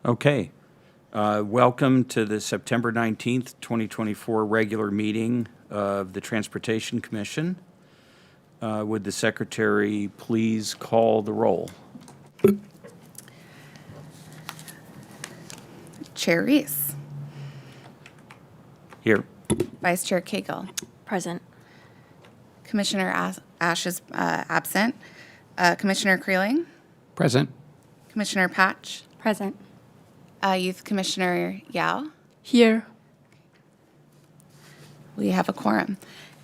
Okay. Welcome to the September 19th, 2024 regular meeting of the Transportation Commission. Would the secretary please call the roll? Chair Reese. Here. Vice Chair Cagle. Present. Commissioner Ash is absent. Commissioner Creeling. Present. Commissioner Patch. Present. Youth Commissioner Yao. Here. We have a quorum.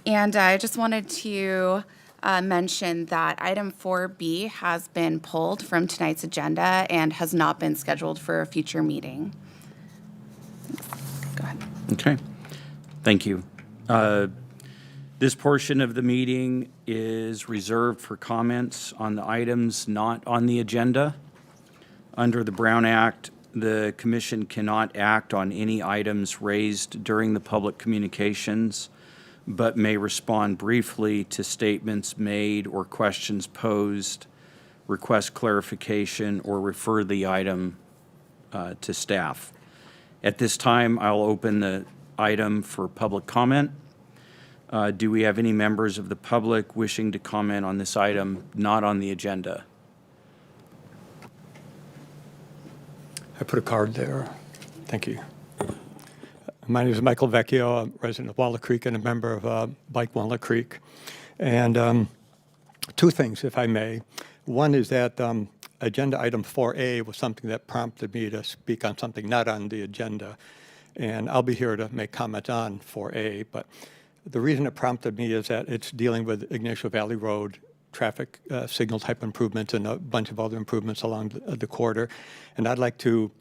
And I just wanted to mention that item 4B has been pulled from tonight's agenda and has not been scheduled for a future meeting. Go ahead. Okay. Thank you. This portion of the meeting is reserved for comments on the items not on the agenda. Under the Brown Act, the commission cannot act on any items raised during the public communications, but may respond briefly to statements made or questions posed, request clarification, or refer the item to staff. At this time, I'll open the item for public comment. Do we have any members of the public wishing to comment on this item not on the agenda? I put a card there. Thank you. My name is Michael Vecchio. I'm a resident of Walnut Creek and a member of Bike Walnut Creek. And two things, if I may. One is that agenda item 4A was something that prompted me to speak on something not on the agenda. And I'll be here to make comments on 4A. But the reason it prompted me is that it's dealing with Ignacio Valley Road traffic signal type improvements and a bunch of other improvements along the corridor. And I'd like to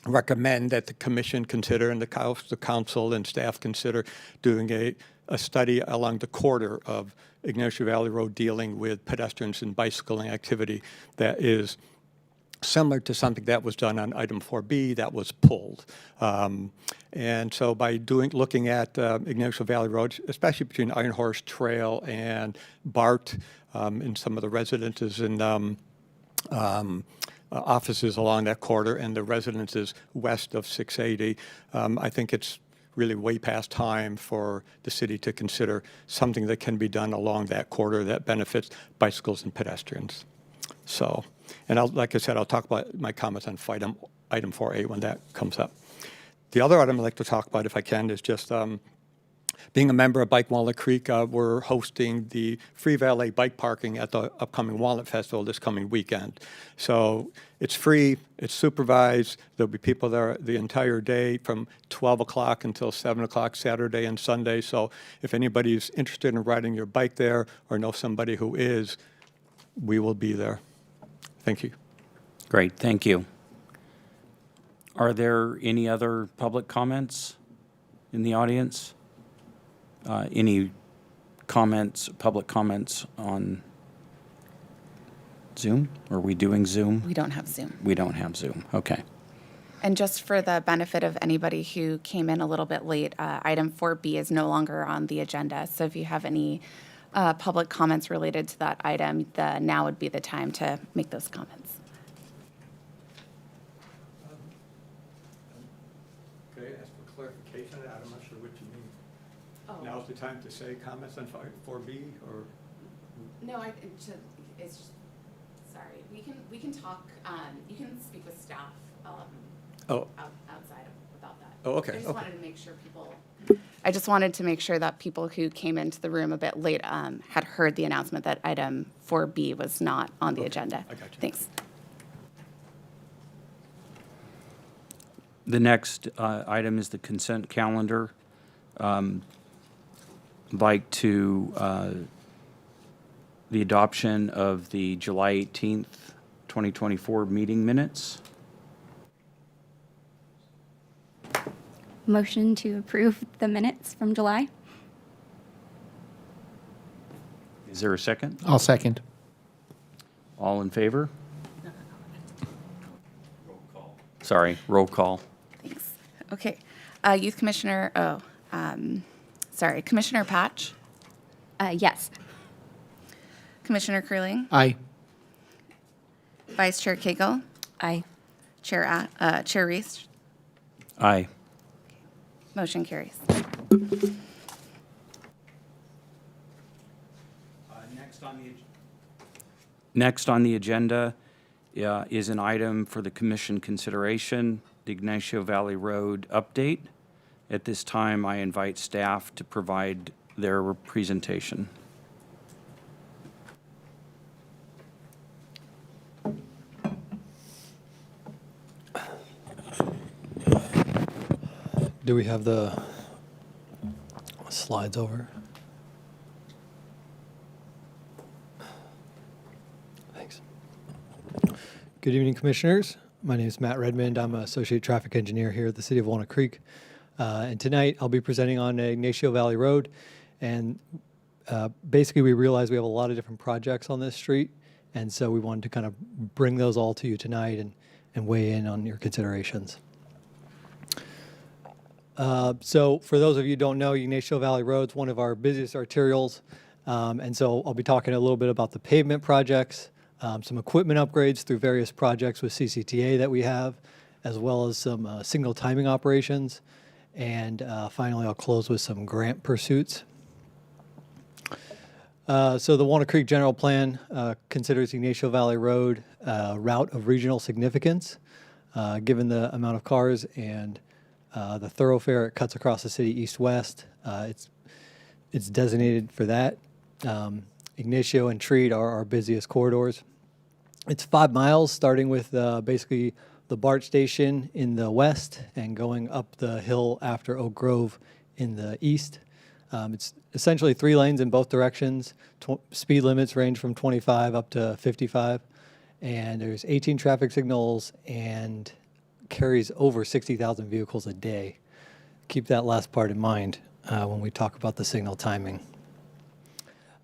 recommend that the commission consider and the council and staff consider doing a study along the corridor of Ignacio Valley Road dealing with pedestrians and bicycling activity that is similar to something that was done on item 4B that was pulled. And so by looking at Ignacio Valley Road, especially between Iron Horse Trail and BART, and some of the residences and offices along that corridor and the residences west of 680, I think it's really way past time for the city to consider something that can be done along that corridor that benefits bicycles and pedestrians. So, and like I said, I'll talk about my comments on item 4A when that comes up. The other item I'd like to talk about, if I can, is just being a member of Bike Walnut Creek. We're hosting the free valet bike parking at the upcoming Walnut Festival this coming weekend. So it's free, it's supervised. There'll be people there the entire day from 12 o'clock until 7 o'clock Saturday and Sunday. So if anybody's interested in riding your bike there or know somebody who is, we will be there. Thank you. Great, thank you. Are there any other public comments in the audience? Any comments, public comments on Zoom? Are we doing Zoom? We don't have Zoom. We don't have Zoom, okay. And just for the benefit of anybody who came in a little bit late, item 4B is no longer on the agenda. So if you have any public comments related to that item, now would be the time to make those comments. Could I ask for clarification? I'm not sure what you mean. Oh. Now's the time to say comments on 4B or? No, it's just, sorry. We can talk. You can speak with staff outside about that. Oh, okay. I just wanted to make sure I just wanted to make sure that people who came into the room a bit late had heard the announcement that item 4B was not on the agenda. I got you. Thanks. The next item is the consent calendar. Like to the adoption of the July 18th, 2024 meeting minutes. Motion to approve the minutes from July. Is there a second? I'll second. All in favor? Roll call. Sorry, roll call. Thanks. Okay. Youth Commissioner, Commissioner Patch, Yes. Commissioner Creeling, Aye. Vice Chair Cagle, Aye. Chair Reese? Aye. Motion carries. Next on the agenda is an item for the commission consideration, the Ignacio Valley Road update. At this time, I invite staff to provide their presentation. Do we have the slides over? Thanks. Good evening, Commissioners. My name is Matt Redmond. I'm an Associate Traffic Engineer here at the City of Walnut Creek. And tonight I'll be presenting on Ignacio Valley Road. And basically we realize we have a lot of different projects on this street. And so we wanted to kind of bring those all to you tonight and weigh in on your considerations. So for those of you who don't know, Ignacio Valley Road is one of our busiest arterials. And so I'll be talking a little bit about the pavement projects, some equipment upgrades through various projects with CCTA that we have, as well as some signal timing operations. And finally, I'll close with some grant pursuits. So the Walnut Creek General Plan considers Ignacio Valley Road a route of regional significance, given the amount of cars and the thoroughfare it cuts across the city east-west. It's designated for that. Ignacio and Treat are our busiest corridors. It's 5 miles, starting with basically the BART station in the west and going up the hill after Oak Grove in the east. It's essentially 3 lanes in both directions. Speed limits range from 25 up to 55. And there's 18 traffic signals and carries over 60,000 vehicles a day. Keep that last part in mind when we talk about the signal timing.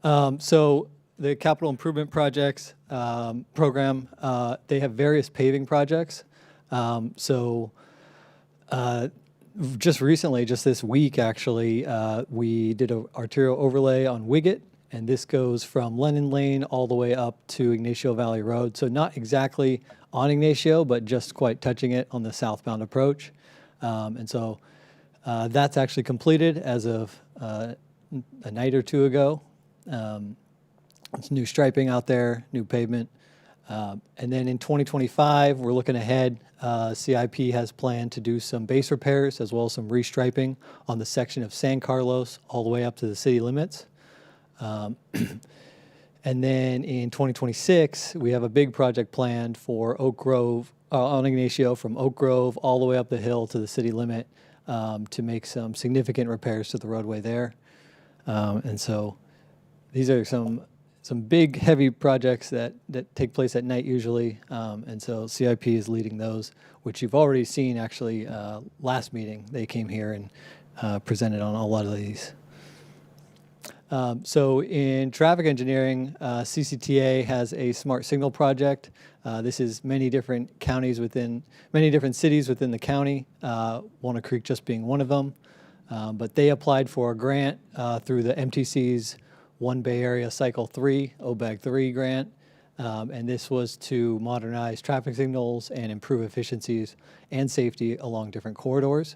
So the capital improvement projects program, they have various paving projects. Just recently, just this week actually, we did an arterial overlay on Wiggett, and this goes from Lennon Lane all the way up to Ignacio Valley Road. So not exactly on Ignacio, but just quite touching it on the southbound approach. And so that's actually completed as of a night or two ago. It's new striping out there, new pavement. And then in 2025, we're looking ahead. CIP has planned to do some base repairs as well as some restriping on the section of San Carlos all the way up to the city limits. And then in 2026, we have a big project planned for Oak Grove, on Ignacio, from Oak Grove all the way up the hill to the city limit to make some significant repairs to the roadway there. And so these are some big, heavy projects that take place at night usually. And so CIP is leading those, which you've already seen actually last meeting. They came here and presented on a lot of these. So in traffic engineering, CCTA has a smart signal project. This is many different cities within the county, Walnut Creek just being one of them. But they applied for a grant through the MTC's One Bay Area Cycle 3, OBAG 3 grant. And this was to modernize traffic signals and improve efficiencies and safety along different corridors.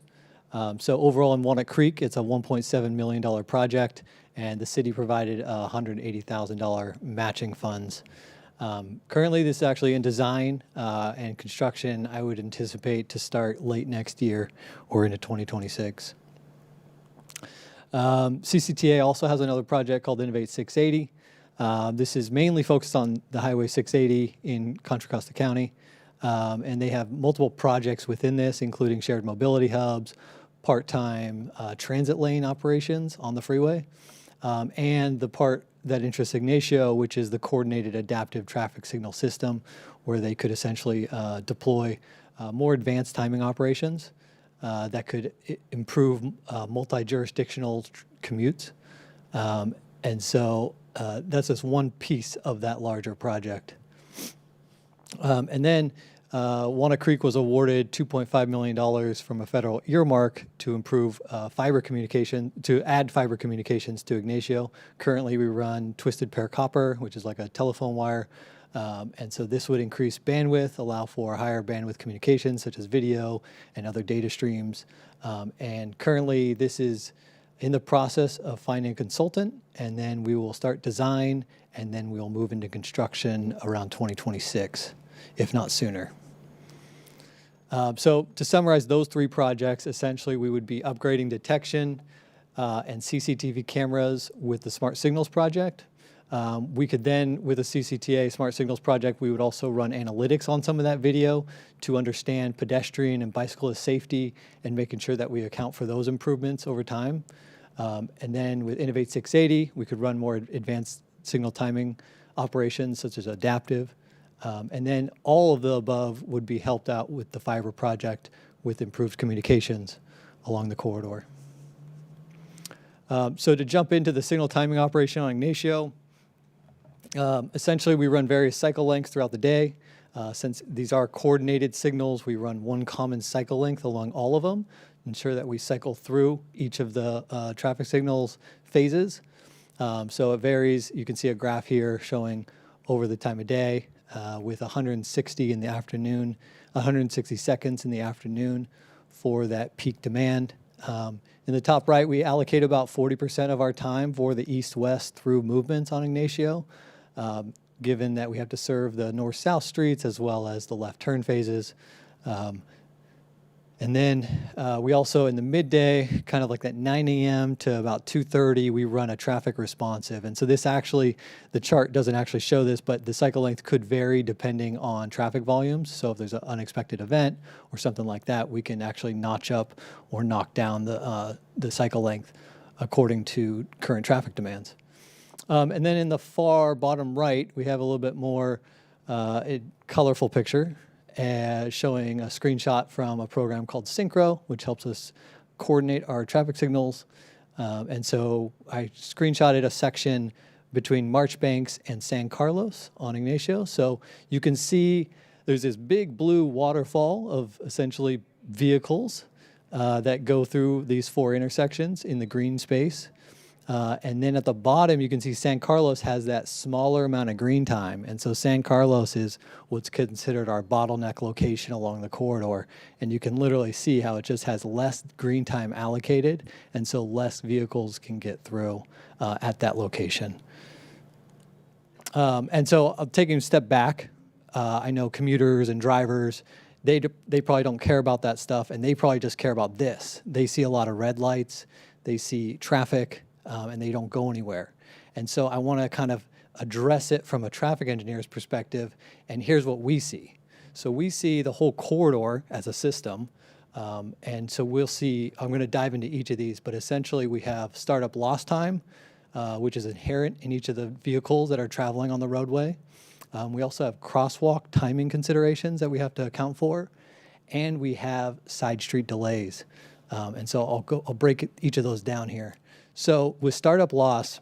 So overall in Walnut Creek, it's a $1.7 million project, and the city provided $180,000 matching funds. Currently, this is actually in design and construction. I would anticipate to start late next year or into 2026. CCTA also has another project called Innovate 680. This is mainly focused on the Highway 680 in Contra Costa County. And they have multiple projects within this, including shared mobility hubs, part-time transit lane operations on the freeway, and the part that interests Ignacio, which is the coordinated adaptive traffic signal system, where they could essentially deploy more advanced timing operations that could improve multi-jurisdictional commutes. And so that's just one piece of that larger project. And then Walnut Creek was awarded $2.5 million from a federal earmark to improve fiber communication, to add fiber communications to Ignacio. Currently, we run twisted pair copper, which is like a telephone wire, And so this would increase bandwidth, allow for higher bandwidth communications such as video and other data streams. And currently this is in the process of finding a consultant, and then we will start design, and then we'll move into construction around 2026, if not sooner. So to summarize those three projects, essentially we would be upgrading detection and CCTV cameras with the Smart Signals project. We could then, with a CCTA Smart Signals project, we would also run analytics on some of that video to understand pedestrian and bicyclist safety and making sure that we account for those improvements over time. And then with Innovate 680, we could run more advanced signal timing operations such as adaptive. And then all of the above would be helped out with the fiber project with improved communications along the corridor. So to jump into the signal timing operation on Ignacio, essentially we run various cycle lengths throughout the day. Since these are coordinated signals, we run one common cycle length along all of them, ensure that we cycle through each of the traffic signals phases. So it varies. You can see a graph here showing over the time of day with 160 in the afternoon, 160 seconds in the afternoon for that peak demand. In the top right, we allocate about 40% of our time for the east-west through movements on Ignacio, given that we have to serve the north-south streets as well as the left turn phases. And then we also, in the midday, kind of like that 9 a.m. to about 2:30, we run a traffic responsive. And so this actually, the chart doesn't actually show this, but the cycle length could vary depending on traffic volumes. So if there's an unexpected event or something like that, we can actually notch up or knock down the cycle length according to current traffic demands. And then in the far bottom right, we have a little bit more colorful picture. Showing a screenshot from a program called Synchro, which helps us coordinate our traffic signals. And so I screenshotted a section between Marchbanks and San Carlos on Ignacio. So you can see there's this big blue waterfall of essentially vehicles that go through these four intersections in the green space. And then at the bottom, you can see San Carlos has that smaller amount of green time. And so San Carlos is what's considered our bottleneck location along the corridor. And you can literally see how it just has less green time allocated. And so less vehicles can get through at that location. And so taking a step back, I know commuters and drivers, they probably don't care about that stuff. And they probably just care about this. They see a lot of red lights. They see traffic. And they don't go anywhere. And so I want to kind of address it from a traffic engineer's perspective, and here's what we see. So we see the whole corridor as a system, and so we'll see, I'm going to dive into each of these, but essentially we have startup loss time, which is inherent in each of the vehicles that are traveling on the roadway. We also have crosswalk timing considerations that we have to account for, and we have side street delays. And so I'll break each of those down here. So with startup loss,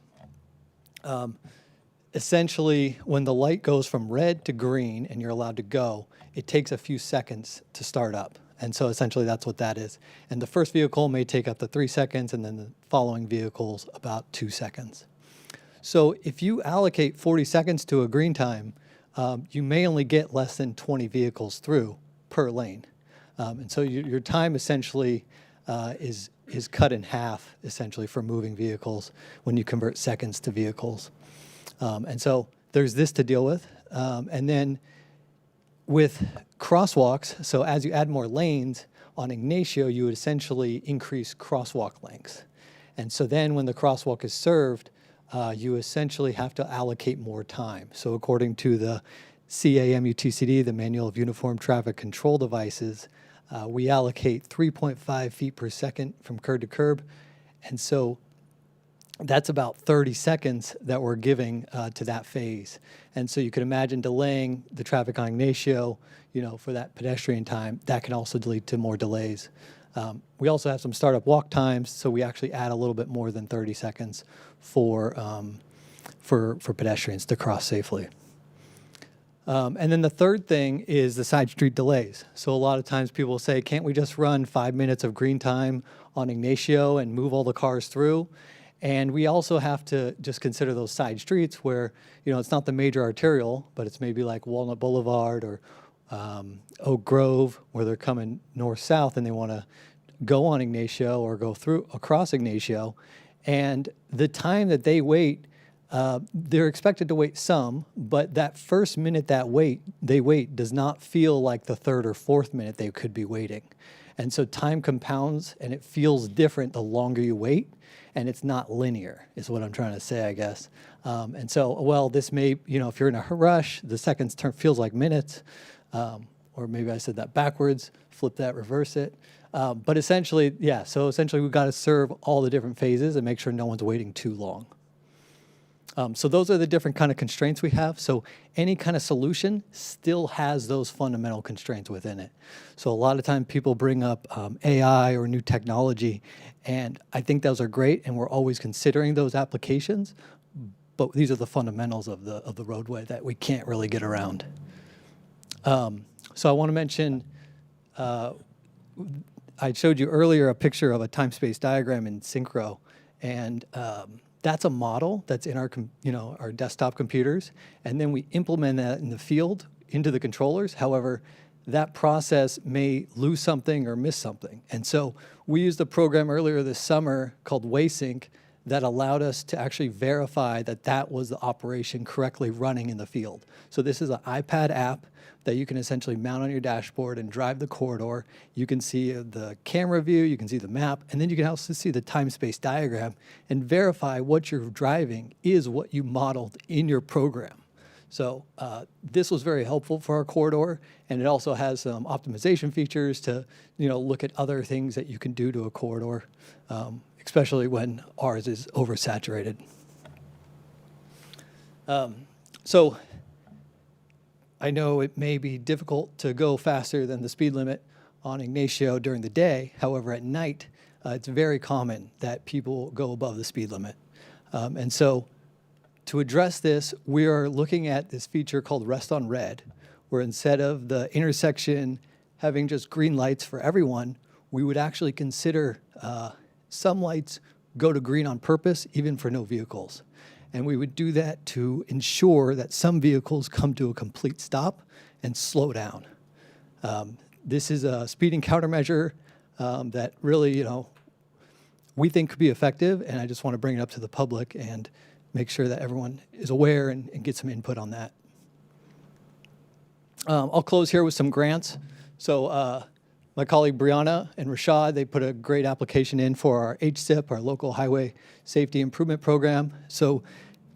essentially when the light goes from red to green and you're allowed to go, it takes a few seconds to start up. And so essentially that's what that is. And the first vehicle may take up to 3 seconds, and then the following vehicles about 2 seconds. So if you allocate 40 seconds to a green time, you may only get less than 20 vehicles through per lane. And so your time essentially is cut in half, essentially, for moving vehicles when you convert seconds to vehicles. And so there's this to deal with. And then with crosswalks, so as you add more lanes on Ignacio, you would essentially increase crosswalk lengths. And so then when the crosswalk is served, you essentially have to allocate more time. So according to the CAMUTCD, the Manual of Uniform Traffic Control Devices, we allocate 3.5 feet per second from curb to curb. And so that's about 30 seconds that we're giving to that phase. And so you could imagine delaying the traffic on Ignacio, for that pedestrian time. That can also lead to more delays. We also have some startup walk times, so we actually add a little bit more than 30 seconds for pedestrians to cross safely. And then the third thing is the side street delays. So a lot of times people say, can't we just run 5 minutes of green time on Ignacio and move all the cars through? And we also have to just consider those side streets where, it's not the major arterial, but it's maybe like Walnut Boulevard or Oak Grove, where they're coming north-south and they want to go on Ignacio or go through across Ignacio. And the time that they wait, they're expected to wait some, but that first minute they wait does not feel like the third or fourth minute they could be waiting. And so time compounds and it feels different the longer you wait, and it's not linear, is what I'm trying to say, I guess. And so, this may, if you're in a rush, the seconds feels like minutes, or maybe I said that backwards, flip that, reverse it. But essentially, we've got to serve all the different phases and make sure no one's waiting too long. So those are the different kind of constraints we have. So any kind of solution still has those fundamental constraints within it. So a lot of time people bring up AI or new technology, and I think those are great, and we're always considering those applications. But these are the fundamentals of the roadway that we can't really get around. So I want to mention, I showed you earlier a picture of a time-space diagram in Synchro, and that's a model that's in our desktop computers, and then we implement that in the field into the controllers. However, that process may lose something or miss something. And so we used a program earlier this summer called WaySync that allowed us to actually verify that that was the operation correctly running in the field. So this is an iPad app that you can essentially mount on your dashboard and drive the corridor. You can see the camera view, you can see the map, and then you can also see the time-space diagram and verify what you're driving is what you modeled in your program. So this was very helpful for our corridor, and it also has some optimization features to look at other things that you can do to a corridor, especially when ours is oversaturated. So I know it may be difficult to go faster than the speed limit on Ignacio during the day. However, at night, it's very common that people go above the speed limit. And so to address this, we are looking at this feature called Rest on Red, where instead of the intersection having just green lights for everyone, we would actually consider some lights go to green on purpose, even for no vehicles. And we would do that to ensure that some vehicles come to a complete stop and slow down. This is a speeding countermeasure that really, we think could be effective, and I just want to bring it up to the public and make sure that everyone is aware and get some input on that. I'll close here with some grants. So my colleague Brianna and Rashad, they put a great application in for our HSIP, our Local Highway Safety Improvement Program. So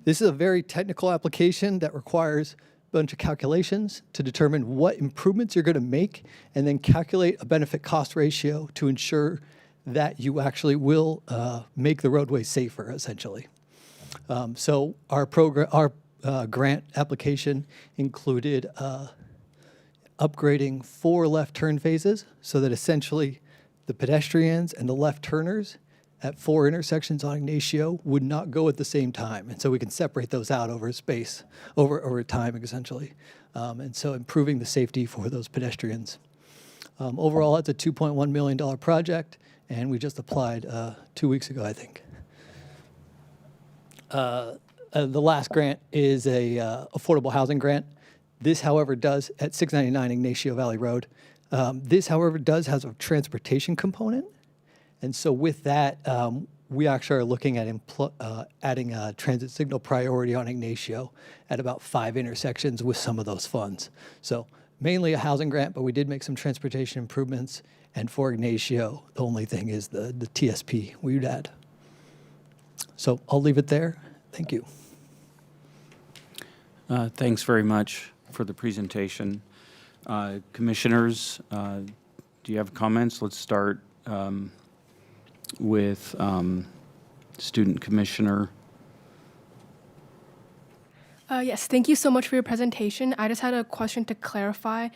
this is a very technical application that requires a bunch of calculations to determine what improvements you're going to make, and then calculate a benefit cost ratio to ensure that you actually will make the roadway safer, essentially. So our grant application included upgrading 4 left turn phases so that essentially the pedestrians and the left turners at 4 intersections on Ignacio would not go at the same time. And so we can separate those out over space, over time, essentially. And so improving the safety for those pedestrians. Overall, it's a $2.1 million project, and we just applied 2 weeks ago, I think. The last grant is a affordable housing grant. This, however, does, at 699 Ignacio Valley Road, this, however, does has a transportation component. And so with that, we actually are looking at adding a transit signal priority on Ignacio at about 5 intersections with some of those funds. So mainly a housing grant, but we did make some transportation improvements. And for Ignacio, the only thing is the TSP we would add. So I'll leave it there. Thank you. Thanks very much for the presentation. Commissioners, do you have comments? Let's start with Student Commissioner. Yes, thank you so much for your presentation. I just had a question to clarify.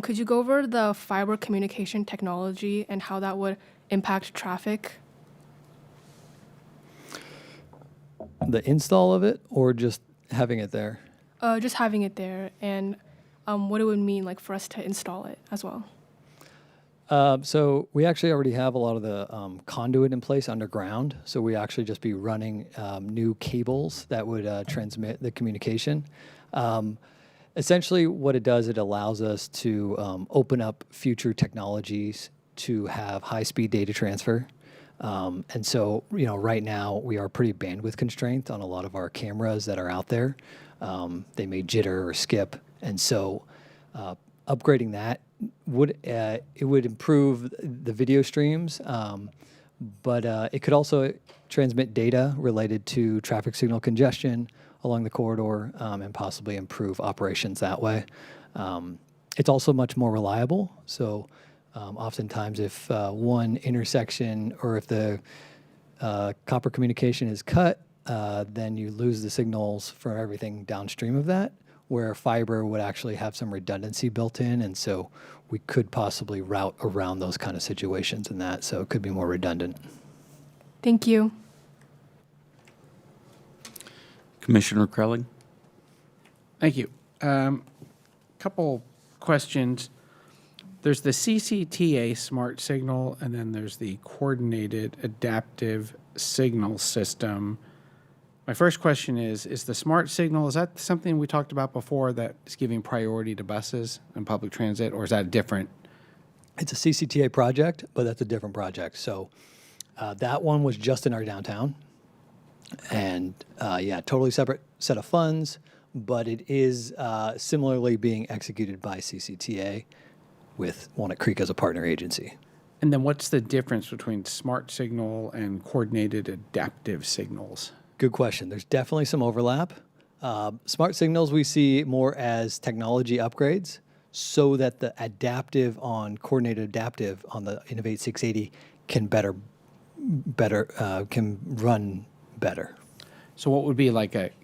Could you go over the fiber communication technology and how that would impact traffic? The install of it, or just having it there? Just having it there, and what it would mean for us to install it as well. So we actually already have a lot of the conduit in place underground. So we actually just be running new cables that would transmit the communication. Essentially, what it does, it allows us to open up future technologies to have high-speed data transfer. And so, right now we are pretty bandwidth constrained on a lot of our cameras that are out there. They may jitter or skip, and so upgrading that would improve the video streams, but it could also transmit data related to traffic signal congestion along the corridor, and possibly improve operations that way. It's also much more reliable. So oftentimes if one intersection or if the copper communication is cut, then you lose the signals for everything downstream of that, where fiber would actually have some redundancy built in. And so we could possibly route around those kind of situations in that. So it could be more redundant. Thank you. Commissioner Krelling? Thank you. Couple questions. There's the CCTA smart signal, and then there's the coordinated adaptive signal system. My first question is the smart signal, is that something we talked about before that is giving priority to buses and public transit, or is that different? It's a CCTA project, but that's a different project. So that one was just in our downtown. And totally separate set of funds, but it is similarly being executed by CCTA with Walnut Creek as a partner agency. And then what's the difference between smart signal and coordinated adaptive signals? Good question. There's definitely some overlap. Smart signals we see more as technology upgrades so that the adaptive on coordinated adaptive on the Innovate 680 can can run better. So what would be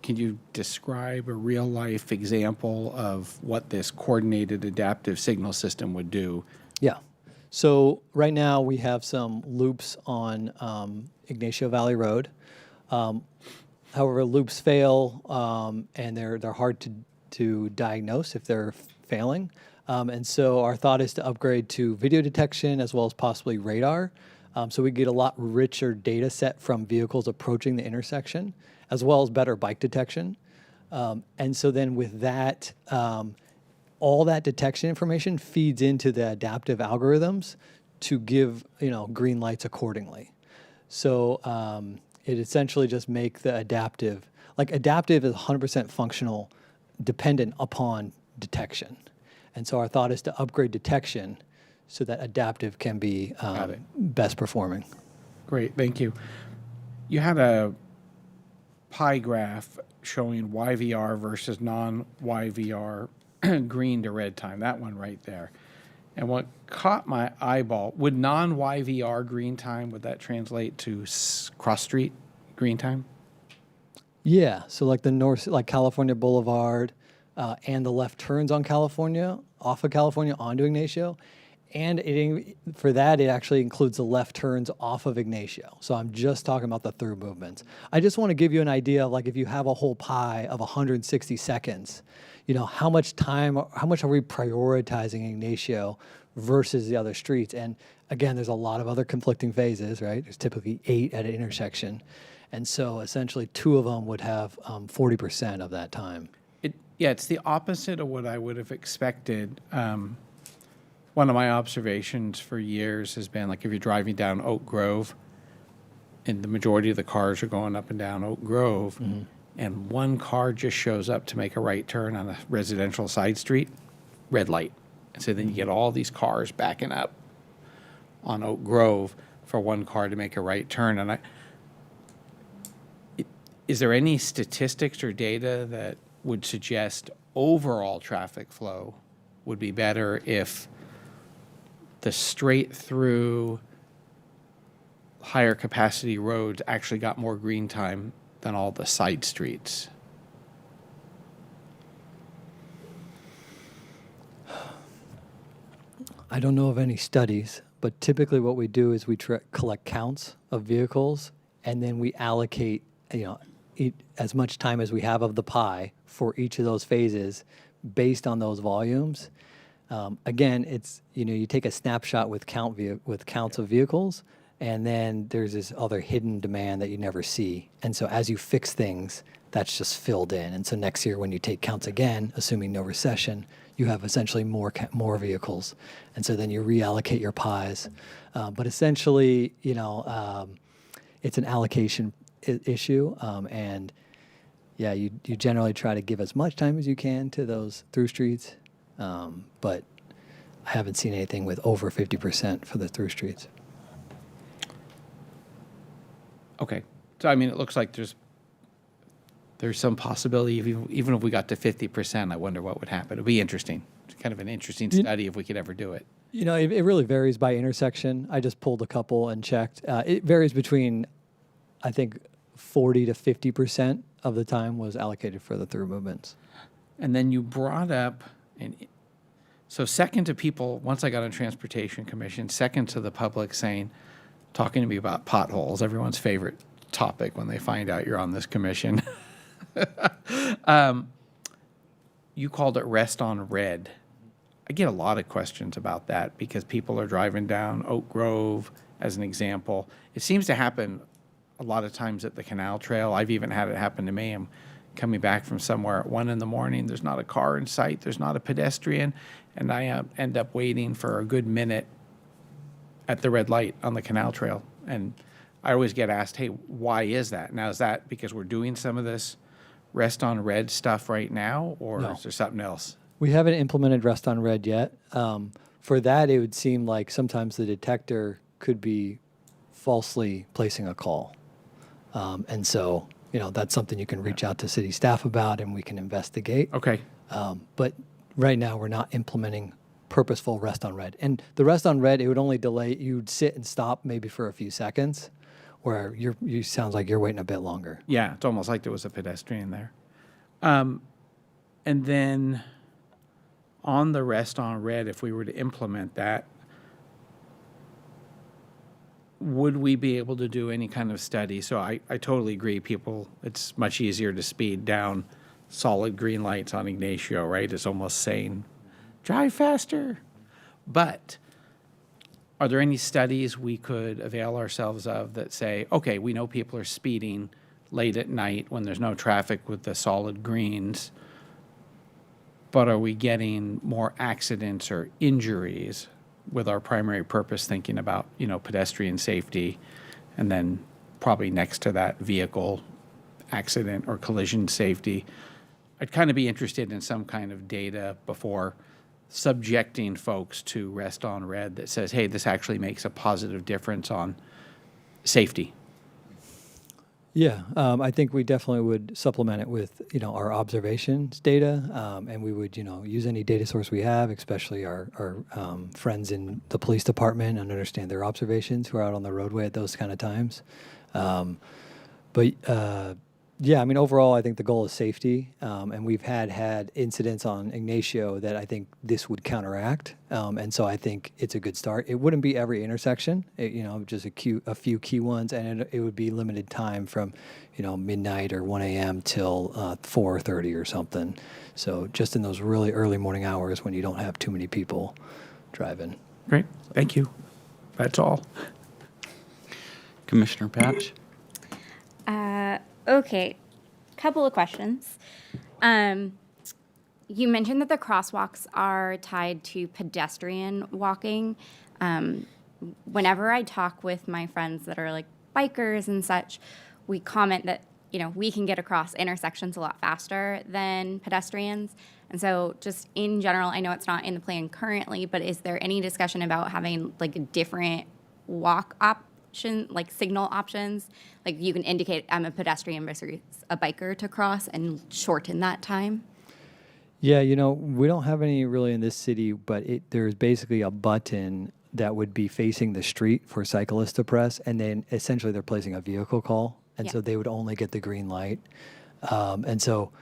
can you describe a real life example of what this coordinated adaptive signal system would do? Yeah. So right now we have some loops on Ignacio Valley Road. However, loops fail, and they're hard to diagnose if they're failing. And so our thought is to upgrade to video detection as well as possibly radar. So we get a lot richer data set from vehicles approaching the intersection, as well as better bike detection. And so then with that, all that detection information feeds into the adaptive algorithms to give green lights accordingly. So it essentially just make the adaptive is 100% functional, dependent upon detection. And so our thought is to upgrade detection so that adaptive can be best performing. Great, thank you. You had a pie graph showing YVR versus non-YVR green to red time, that one right there. And what caught my eyeball, would non-YVR green time, would that translate to cross street green time? Yeah, so like the north, like California Boulevard, and the left turns on California, off of California onto Ignacio. And for that, it actually includes the left turns off of Ignacio. So I'm just talking about the through movements. I just want to give you an idea of if you have a whole pie of 160 seconds, how much are we prioritizing Ignacio versus the other streets? And again, there's a lot of other conflicting phases, right? There's typically 8 at an intersection. And so essentially 2 of them would have 40% of that time. It's the opposite of what I would have expected. One of my observations for years has been if you're driving down Oak Grove and the majority of the cars are going up and down Oak Grove, mm-hmm. and one car just shows up to make a right turn on a residential side street, red light. And so then you get all these cars backing up on Oak Grove for one car to make a right turn. And is there any statistics or data that would suggest overall traffic flow would be better if the straight through higher capacity roads actually got more green time than all the side streets? I don't know of any studies, but typically what we do is we collect counts of vehicles, and then we allocate, as much time as we have of the pie for each of those phases based on those volumes. Again, it's, you take a snapshot with counts of vehicles, and then there's this other hidden demand that you never see. And so as you fix things, that's just filled in. And so next year when you take counts again, assuming no recession, you have essentially more vehicles. And so then you reallocate your pies. But essentially, it's an allocation issue. And yeah, you generally try to give as much time as you can to those through streets. But I haven't seen anything with over 50% for the through streets. Okay. So, I mean, it looks like there's some possibility, even if we got to 50%, I wonder what would happen. It'd be interesting. It's kind of an interesting study if we could ever do it. It really varies by intersection. I just pulled a couple and checked. It varies between, I think, 40 to 50% of the time was allocated for the through movements. And then you brought up, so second to people, once I got on Transportation Commission, second to the public talking to me about potholes, everyone's favorite topic when they find out you're on this commission. You called it Rest on Red. I get a lot of questions about that because people are driving down Oak Grove, as an example. It seems to happen a lot of times at the Canal Trail. I've even had it happen to me. I'm coming back from somewhere at 1 a.m. There's not a car in sight. There's not a pedestrian. And I end up waiting for a good minute at the red light on the Canal Trail. And I always get asked, hey, why is that? Now, is that because we're doing some of this Rest on Red stuff right now, or No. is there something else? We haven't implemented Rest on Red yet. For that, it would seem like sometimes the detector could be falsely placing a call. And so, that's something you can reach out to city staff about and we can investigate. Okay. But right now, we're not implementing purposeful Rest on Red. And the Rest on Red, it would only delay, you'd sit and stop maybe for a few seconds, where you sounds like you're waiting a bit longer. Yeah, it's almost like there was a pedestrian there. And then on the Rest on Red, if we were to implement that, would we be able to do any kind of study? So I totally agree, it's much easier to speed down solid green lights on Ignacio, right? It's almost saying, drive faster. But are there any studies we could avail ourselves of that say, okay, we know people are speeding late at night when there's no traffic with the solid greens, but are we getting more accidents or injuries with our primary purpose thinking about, pedestrian safety, and then probably next to that vehicle accident or collision safety? I'd kind of be interested in some kind of data before subjecting folks to Rest on Red that says, hey, this actually makes a positive difference on safety. Yeah, I think we definitely would supplement it with, our observations data, and we would, use any data source we have, especially our friends in the police department, and understand their observations who are out on the roadway at those kind of times. Yeah, overall, I think the goal is safety, and we've had incidents on Ignacio that I think this would counteract, and so I think it's a good start. It wouldn't be every intersection, just a few key ones, and it would be limited time from, midnight or 1 a.m. till 4:30 or something. So just in those really early morning hours when you don't have too many people driving. Great, thank you. That's all. Commissioner Patch? Okay, couple of questions. You mentioned that the crosswalks are tied to pedestrian walking. Whenever I talk with my friends that are like bikers and such, we comment that, we can get across intersections a lot faster than pedestrians. And so just in general, I know it's not in the plan currently, but is there any discussion about having like a different walk like signal options, like you can indicate I'm a pedestrian versus a biker to cross and shorten that time? Yeah, we don't have any really in this city, but there's basically a button that would be facing the street for cyclists to press, and then essentially they're placing a vehicle call, and so they would only get the green light. And so,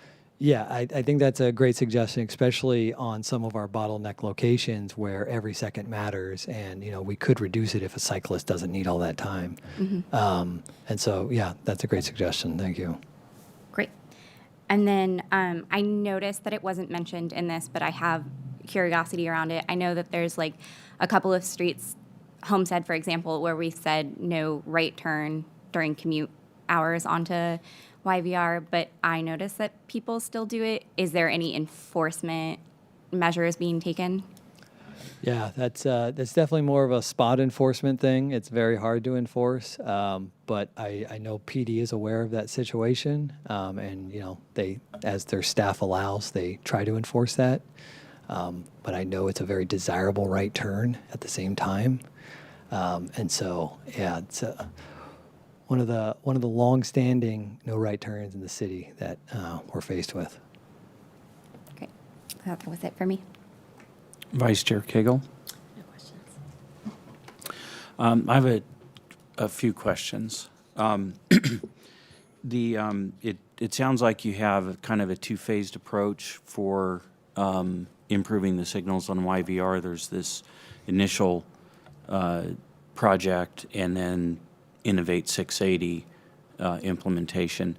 yeah, I think that's a great suggestion, especially on some of our bottleneck locations where every second matters, and we could reduce it if a cyclist doesn't need all that time. Mm-hmm. And so, yeah, that's a great suggestion. Thank you. Great. And then I noticed that it wasn't mentioned in this, but I have curiosity around it. I know that there's like a couple of streets, Homestead, for example, where we said no right turn during commute hours onto YVR, but I noticed that people still do it. Is there any enforcement measures being taken? Yeah, that's definitely more of a spot enforcement thing. It's very hard to enforce, but I know PD is aware of that situation, and they, as their staff allows, they try to enforce that. But I know it's a very desirable right turn at the same time, and so yeah, it's one of the long-standing no right turns in the city that we're faced with. Great. That was it for me. Vice Chair Cagle? No questions. I have a few questions. It sounds like you have kind of a two-phased approach for improving the signals on YVR. There's this initial project and then Innovate 680 implementation.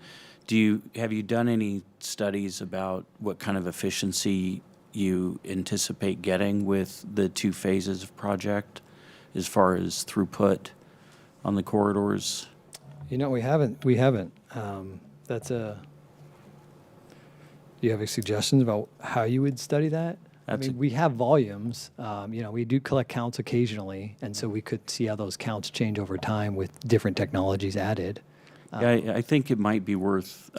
Have you done any studies about what kind of efficiency you anticipate getting with the two phases of project as far as throughput on the corridors? We haven't. Do you have any suggestions about how you would study that? We have volumes. We do collect counts occasionally, and so we could see how those counts change over time with different technologies added. Yeah, I think it might be worth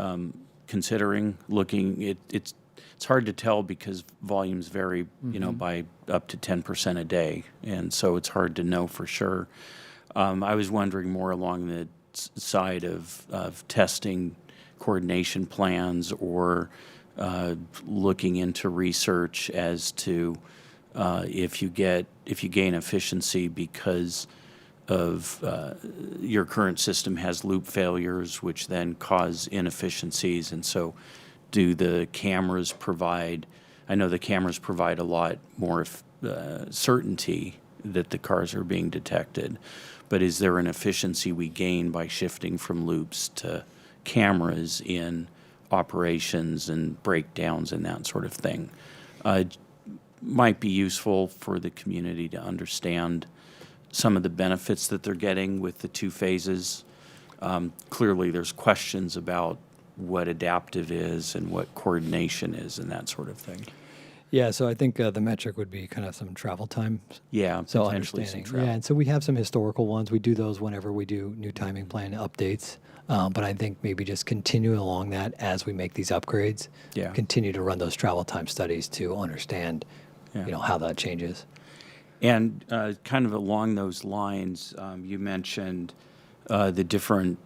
considering looking. It's hard to tell because volumes vary, by up to 10% a day, and so it's hard to know for sure. I was wondering more along the side of testing coordination plans or looking into research as to if you gain efficiency because of your current system has loop failures, which then cause inefficiencies, and so do the cameras provide? I know the cameras provide a lot more certainty that the cars are being detected, but is there an efficiency we gain by shifting from loops to cameras in operations and breakdowns and that sort of thing? Might be useful for the community to understand some of the benefits that they're getting with the two phases. Clearly, there's questions about what adaptive is and what coordination is and that sort of thing. Yeah, so I think the metric would be kind of some travel time. Yeah, So potentially some understanding. travel. Yeah, and so we have some historical ones. We do those whenever we do new timing plan updates. But I think maybe just continue along that as we make these upgrades. Yeah. Continue to run those travel time studies to understand, Yeah. how that changes. And kind of along those lines, you mentioned the different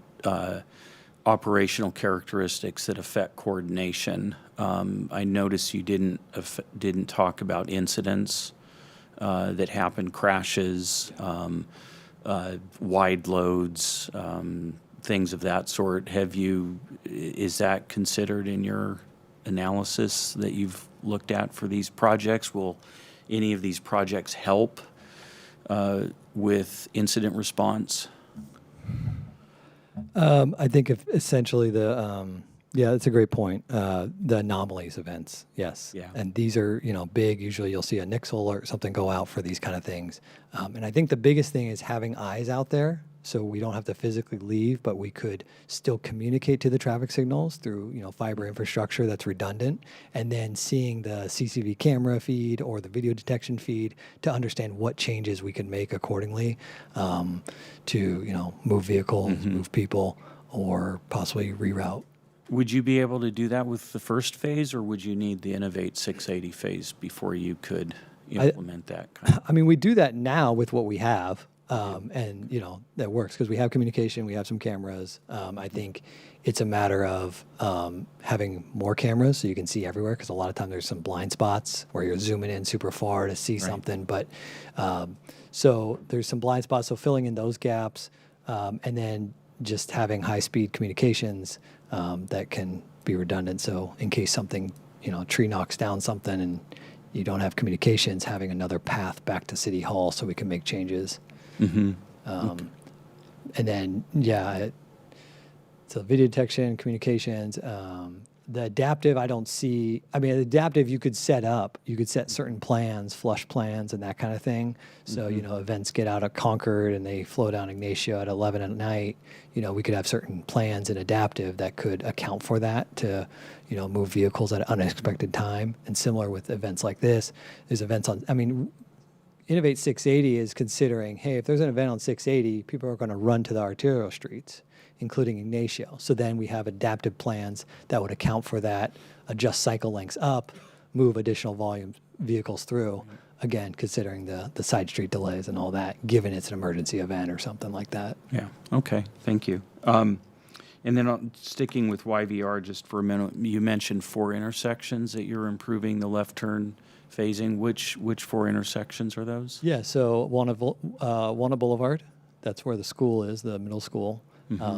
operational characteristics that affect coordination. I noticed you didn't talk about incidents that happen, crashes, wide loads, things of that sort. Is that considered in your analysis that you've looked at for these projects? Will any of these projects help with incident response? I think if essentially that's a great point. The anomalies events, yes. Yeah. And these are, big. Usually you'll see a Nixle alert, something go out for these kind of things. And I think the biggest thing is having eyes out there so we don't have to physically leave, but we could still communicate to the traffic signals through, fiber infrastructure that's redundant, and then seeing the CCTV camera feed or the video detection feed to understand what changes we can make accordingly to, move vehicles, move people, or possibly reroute. Would you be able to do that with the first phase, or would you need the Innovate 680 phase before you could implement that kind of? We do that now with what we have. And that works because we have communication, we have some cameras. I think it's a matter of having more cameras so you can see everywhere, because a lot of time there's some blind spots where you're zooming in super far to see something. But so there's some blind spots, so filling in those gaps, and then just having high-speed communications that can be redundant. So in case something, a tree knocks down something and you don't have communications, having another path back to City Hall so we can make changes. Mm-hmm. And then, so video detection, communications, The adaptive, I don't see. I mean, adaptive, you could set up. You could set certain plans, flush plans, and that kind of thing. So, events get out of Concord and they flow down Ignacio at 11 at night. We could have certain plans in adaptive that could account for that to, move vehicles at an unexpected time. And similar with events like this, there's events on. I mean, Innovate 680 is considering, hey, if there's an event on 680, people are going to run to the arterial streets, including Ignacio. So then we have adaptive plans that would account for that, adjust cycle lengths up, move additional volume vehicles through, again, considering the side street delays and all that, given it's an emergency event or something like that. Yeah, okay, thank you. And then sticking with YVR just for a minute, you mentioned 4 intersections that you're improving the left turn phasing. Which 4 intersections are those? Yeah, so Walnut Boulevard, that's where the school is, the middle school.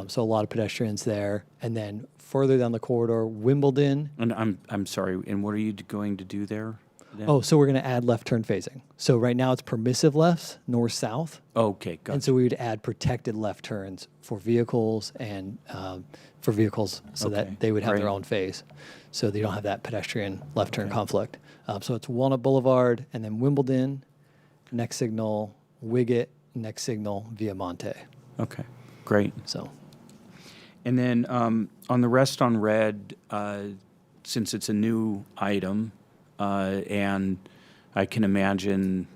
So a lot of pedestrians there. And then further down the corridor, Wimbledon. And I'm sorry, and what are you going to do there? then? Oh, so we're going to add left turn phasing. So right now it's permissive lefts, north-south. Okay, gotcha. And so we would add protected left turns for vehicles and so Okay, that they would have their great. own phase. So they don't have that pedestrian left turn conflict. So it's Walnut Boulevard and then Wimbledon, next signal, Wiggett, next signal, Viamonte. Okay, great. So And then on the rest on red, since it's a new item, and I can imagine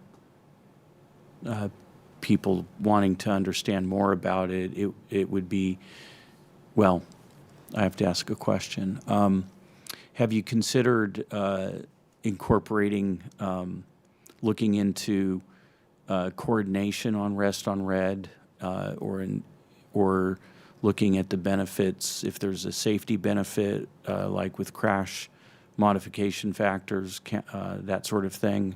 people wanting to understand more about it, it would be, well, I have to ask a question. Have you considered incorporating, looking into coordination on rest on red, or looking at the benefits, if there's a safety benefit, like with crash modification factors, that sort of thing,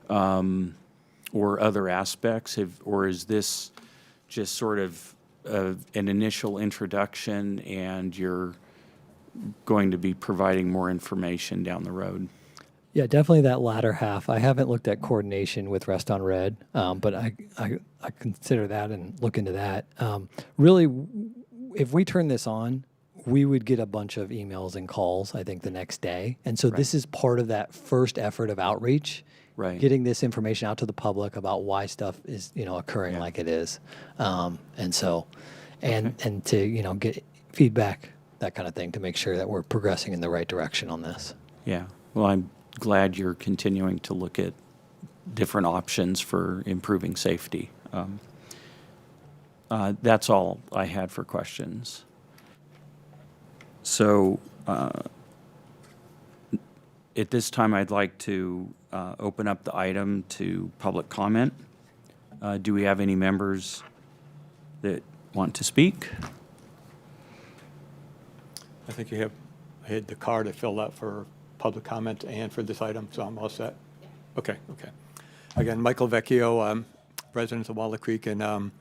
or other aspects? Or is this just sort of an initial introduction and you're going to be providing more information down the road? yeah, definitely that latter half. I haven't looked at coordination with Rest on Red, but I consider that and look into that. Really, if we turn this on, we would get a bunch of emails and calls, I think, the next day. And so this is part of that first effort of outreach, Right. getting this information out to the public about why stuff is, occurring like it is. And so, and to, get feedback, that kind of thing, to make sure that we're progressing in the right direction on this. Yeah, well, I'm glad you're continuing to look at different options for improving safety. That's all I had for questions. So at this time, I'd like to open up the item to public comment. Do we have any members that want to speak? I think I had the card I filled out for public comment and for this item, so I'm all set. Okay. Again, Michael Vecchio, resident of Walnut Creek and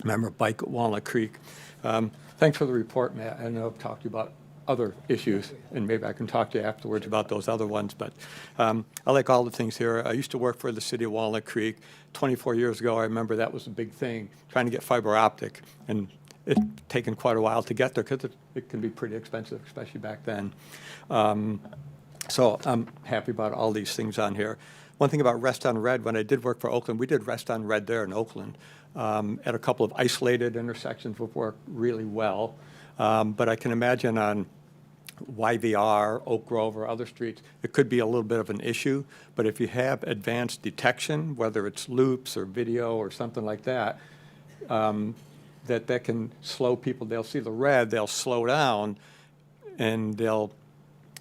member of Bike Walnut Creek. Thanks for the report, Matt. I know I've talked to you about other issues, and maybe I can talk to you afterwards about those other ones, but I like all the things here. I used to work for the city of Walnut Creek. 24 years ago, I remember that was a big thing, trying to get fiber optic, and it's taken quite a while to get there because it can be pretty expensive, especially back then. So I'm happy about all these things on here. One thing about Rest on Red, when I did work for Oakland, we did Rest on Red there in Oakland at a couple of isolated intersections which worked really well. But I can imagine on YVR, Oak Grove, or other streets, it could be a little bit of an issue. But if you have advanced detection, whether it's loops or video or something like that, that can slow people. They'll see the red, they'll slow down, and they'll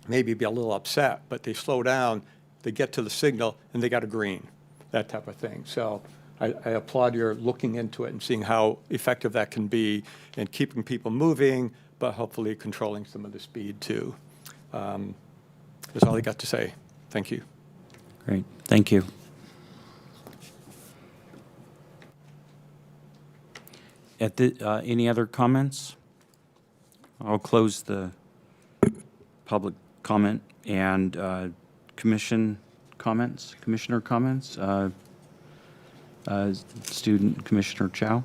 maybe be a little upset, but they slow down, they get to the signal, and they got a green, that type of thing. So I applaud your looking into it and seeing how effective that can be and keeping people moving, but hopefully controlling some of the speed too. That's all I got to say. Thank you. Great, thank you. Any other comments? I'll close the public comment and commissioner comments. Student Commissioner Chow.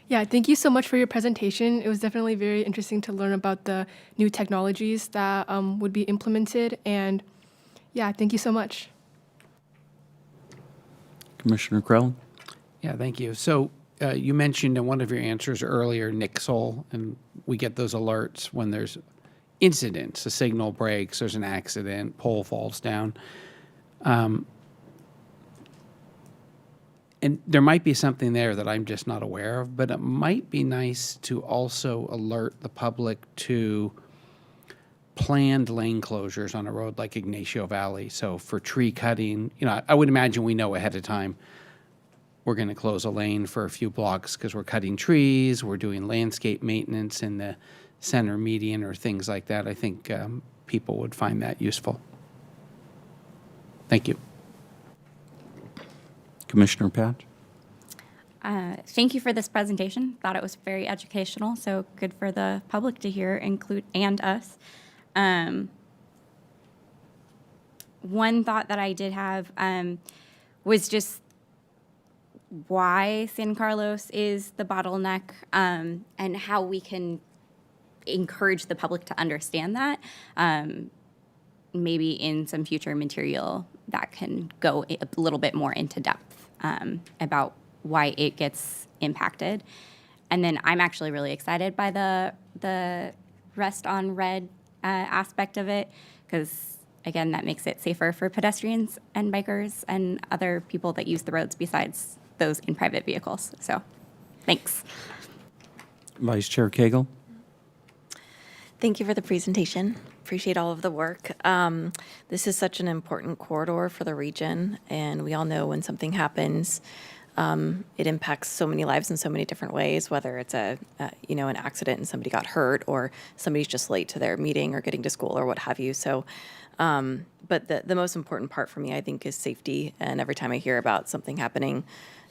Yeah, thank you so much for your presentation. It was definitely very interesting to learn about the new technologies that would be implemented. And yeah, thank you so much. Commissioner Crowell? Yeah, thank you. So you mentioned in one of your answers earlier, Nixle, and we get those alerts when there's incidents, a signal breaks, there's an accident, pole falls down. And there might be something there that I'm just not aware of, but it might be nice to also alert the public to planned lane closures on a road like Ignacio Valley. So for tree cutting, I would imagine we know ahead of time we're going to close a lane for a few blocks because we're cutting trees, we're doing landscape maintenance in the center median or things like that. I think people would find that useful. Thank you. Commissioner Patch? Thank you for this presentation. Thought it was very educational, so good for the public to hear, and us. One thought that I did have was just why San Carlos is the bottleneck, and how we can encourage the public to understand that. Maybe in some future material that can go a little bit more into depth about why it gets impacted. And then I'm actually really excited by the rest on red aspect of it, because again, that makes it safer for pedestrians and bikers and other people that use the roads besides those in private vehicles. So thanks. Vice Chair Cagle? Thank you for the presentation. Appreciate all of the work. This is such an important corridor for the region, and we all know when something happens, it impacts so many lives in so many different ways, whether it's an accident and somebody got hurt, or somebody's just late to their meeting or getting to school or what have you. So, but the most important part for me, I think, is safety. And every time I hear about something happening,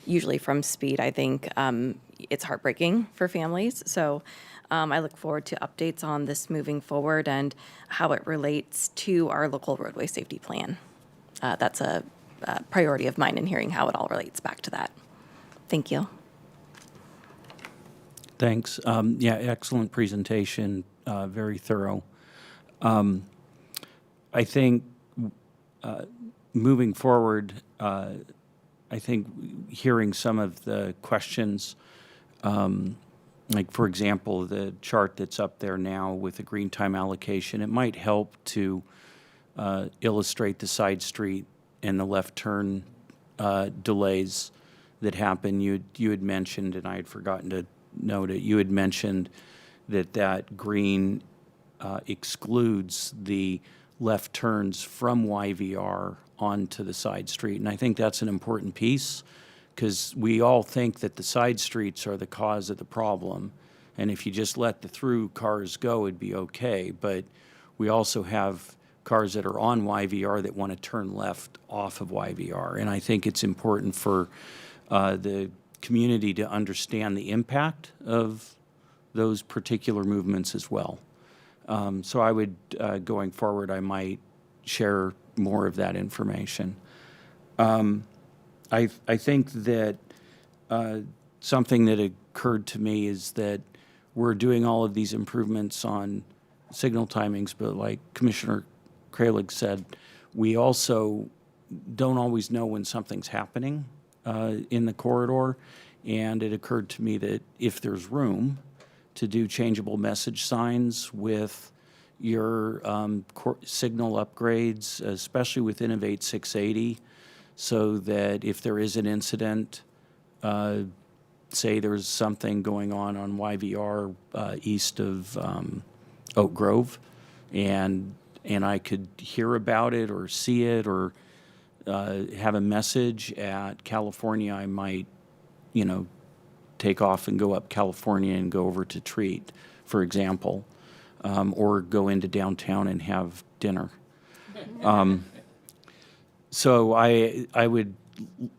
usually from speed, I think it's heartbreaking for families. So I look forward to updates on this moving forward and how it relates to our local roadway safety plan. That's a priority of mine in hearing how it all relates back to that. Thank you. Thanks. Yeah, excellent presentation, very thorough. I think moving forward, I think hearing some of the questions, like for example, the chart that's up there now with the green time allocation, it might help to illustrate the side street and the left turn delays that happen. You had mentioned, and I had forgotten to note it, you had mentioned that green excludes the left turns from YVR onto the side street. And I think that's an important piece, because we all think that the side streets are the cause of the problem. And if you just let the through cars go, it'd be okay. But we also have cars that are on YVR that want to turn left off of YVR. And I think it's important for the community to understand the impact of those particular movements as well. So I would, going forward, I might share more of that information. I think that something that occurred to me is that we're doing all of these improvements on signal timings, but like Commissioner Kralig said, we also don't always know when something's happening in the corridor. And it occurred to me that if there's room to do changeable message signs with your signal upgrades, especially with Innovate 680, so that if there is an incident, say there's something going on YVR east of Oak Grove, and I could hear about it or see it or have a message at California, I might, take off and go up California and go over to Treat, for example, or go into downtown and have dinner. So I would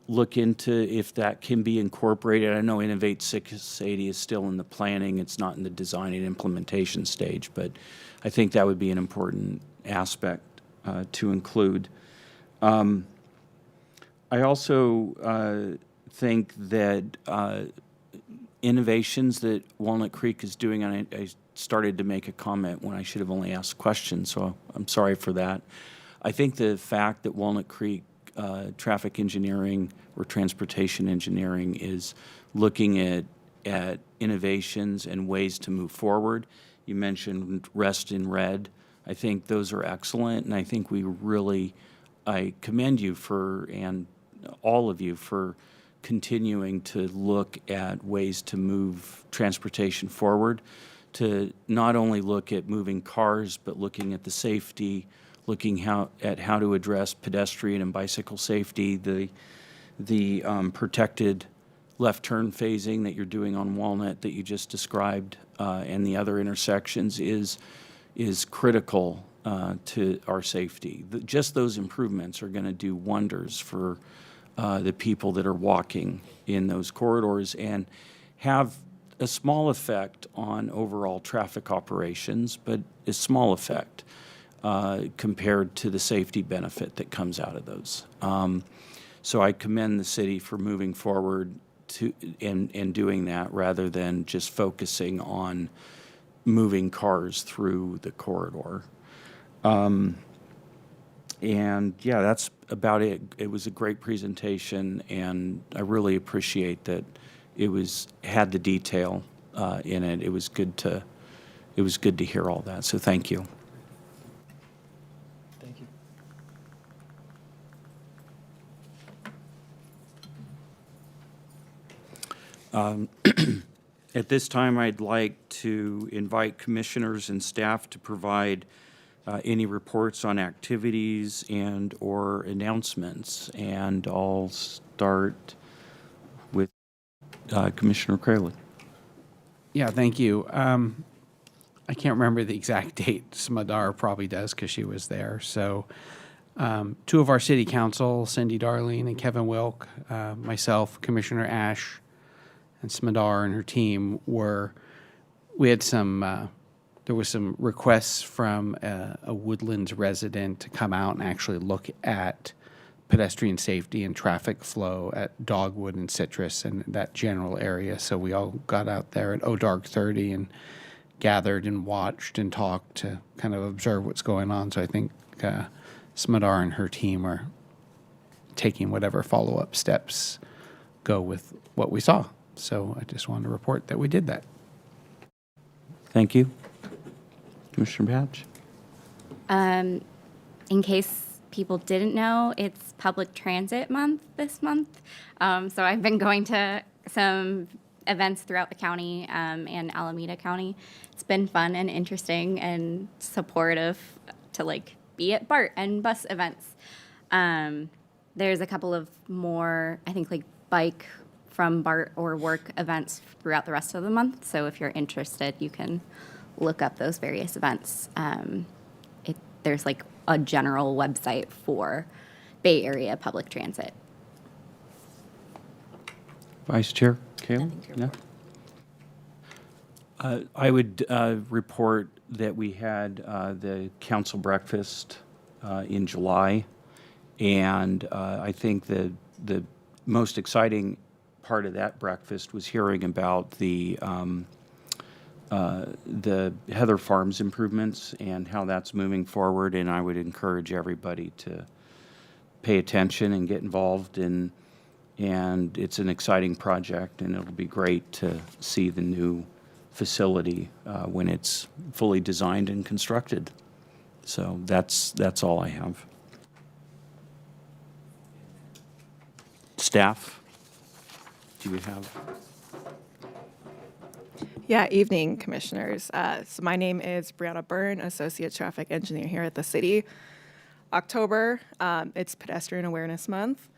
look into if that can be incorporated. I know Innovate 680 is still in the planning. It's not in the design and implementation stage, but I think that would be an important aspect to include. I also think that innovations that Walnut Creek is doing, and I started to make a comment when I should have only asked questions, so I'm sorry for that. I think the fact that Walnut Creek traffic engineering or transportation engineering is looking at innovations and ways to move forward. You mentioned Rest in Red. I think those are excellent, and I think I commend you and all of you for continuing to look at ways to move transportation forward, to not only look at moving cars, but looking at the safety, looking at how to address pedestrian and bicycle safety, the protected left turn phasing that you're doing on Walnut that you just described, and the other intersections is critical to our safety. Just those improvements are going to do wonders for the people that are walking in those corridors and have a small effect on overall traffic operations, but a small effect compared to the safety benefit that comes out of those. So I commend the city for moving forward and doing that rather than just focusing on moving cars through the corridor. And yeah, that's about it. It was a great presentation, and I really appreciate that it had the detail in it. It was good to hear all that. So thank you. Thank you. At this time, I'd like to invite commissioners and staff to provide any reports on activities and or announcements. And I'll start with Commissioner Crayley. Yeah, thank you. I can't remember the exact date. Smadar probably does because she was there. So two of our city council, Cindy Darling and Kevin Wilk, myself, Commissioner Ash, and Smadar and her team we had there was some requests from a Woodlands resident to come out and actually look at pedestrian safety and traffic flow at Dogwood and Citrus and that general area. So we all got out there at dark 30 and gathered and watched and talked to kind of observe what's going on. So I think Smadar and her team are taking whatever follow-up steps go with what we saw. So I just wanted to report that we did that. Thank you. Commissioner Batch. In case people didn't know, it's Public Transit Month this month. So I've been going to some events throughout the county and Alameda County. It's been fun and interesting and supportive to be at BART and bus events. There's a couple of more, I think, bike from BART or work events throughout the rest of the month. So if you're interested, you can look up those various events. There's a general website for Bay Area public transit. Vice Chair Kayla? No? I would report that we had the council breakfast in July, and I think the most exciting part of that breakfast was hearing about the Heather Farms improvements and how that's moving forward, and I would encourage everybody to pay attention and get involved and it's an exciting project, and it'll be great to see the new facility when it's fully designed and constructed. So that's all I have. Staff, do you have? Yeah, evening, commissioners. So my name is Brianna Byrne, Associate Traffic Engineer here at the city. October, it's Pedestrian Awareness Month.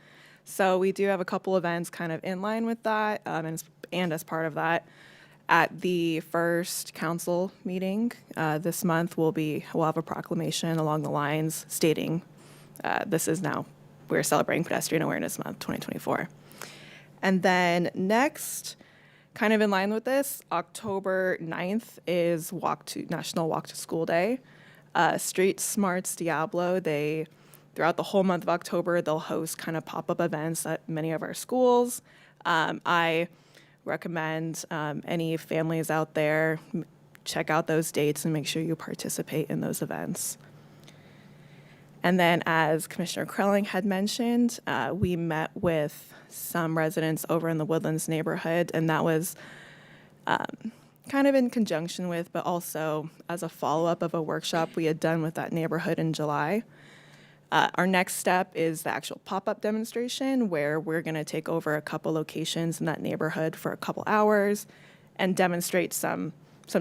So we do have a couple events kind of in line with that, and as part of that, at the first council meeting this month, we'll have a proclamation along the lines stating we're celebrating Pedestrian Awareness Month 2024. And then next, kind of in line with this, October 9th is National Walk to School Day. Street Smarts Diablo, throughout the whole month of October, they'll host kind of pop-up events at many of our schools. I recommend any families out there check out those dates and make sure you participate in those events. And then, as Commissioner Krelling had mentioned, we met with some residents over in the Woodlands neighborhood, and that was kind of in conjunction with, but also as a follow-up of a workshop we had done with that neighborhood in July. Our next step is the actual pop-up demonstration, where we're going to take over a couple locations in that neighborhood for a couple hours and demonstrate some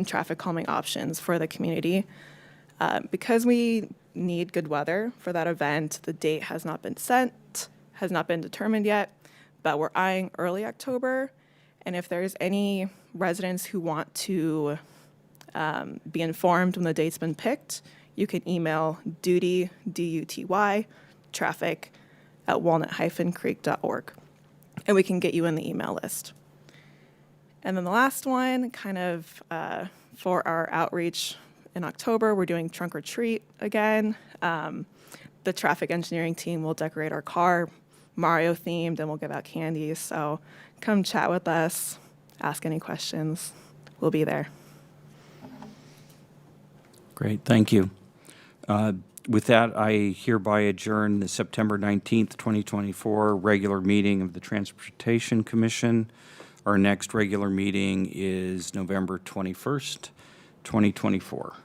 traffic calming options for the community. Because we need good weather for that event, the date has not been set, has not been determined yet, but we're eyeing early October. And if there's any residents who want to be informed when the date's been picked, you can email duty, D-U-T-Y, traffic at walnut-creek.org, and we can get you in the email list. And then the last one, kind of for our outreach in October, we're doing trunk or treat again. The traffic engineering team will decorate our car Mario themed, and we'll give out candy. So come chat with us, ask any questions. We'll be there. Great, thank you. With that, I hereby adjourn the September 19th, 2024 regular meeting of the Transportation Commission. Our next regular meeting is November 21st, 2024.